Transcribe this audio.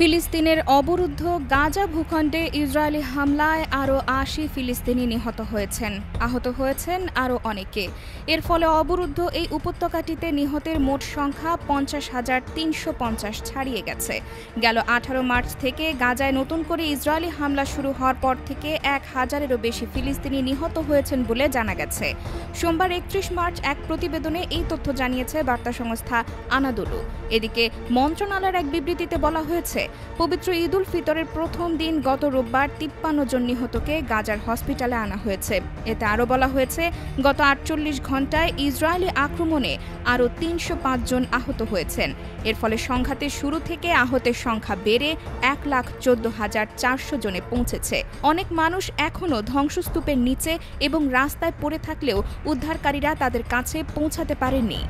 ফিলিস্তিনের অবরুদ্ধ গাজা ভূখণ্ডে ইসরায়েলি হামলায় আরও ৮০ ফিলিস্তিনি নিহত হয়েছেন। আহত হয়েছেন আরও অনেকে। এর ফলে অবরুদ্ধ এই উপত্যকাটিতে নিহতের মোট সংখ্যা ৫০,৩৫০ ছাড়িয়ে গেছে। গেল ১৮ মার্চ থেকে গাজায় নতুন করে ইসরায়েলি হামলা শুরু হওয়ার পর থেকে ১,০০০-এরও বেশি ফিলিস্তিনি নিহত হয়েছেন বলে জানা গেছে। সোমবার ৩১ মার্চ এক প্রতিবেদনে এই তথ্য জানিয়েছে বার্তা সংস্থা আনাদোলু। এদিকে মন্ত্রণালয়ের এক বিবৃতিতে বলা হয়েছে, পবিত্র ঈদ উল ফিতরের প্রথম দিন গত রোববার ৫৩ জন নিহতকে গাজার হসপিটালে আনা হয়েছে। এতে আরও বলা হয়েছে, গত ৪৮ ঘণ্টায় ইসরায়েলি আক্রমণে আরও ৩০৫ জন আহত হয়েছেন। এর ফলে সংঘাতের শুরু থেকে আহতের সংখ্যা বেড়ে ১,১৪,৪০০ জনে পৌঁছেছে। অনেক মানুষ এখনও ধ্বংসস্তূপের নিচে এবং রাস্তায় পড়ে থাকলেও উদ্ধারকারীরা তাদের কাছে পৌঁছাতে পারেননি।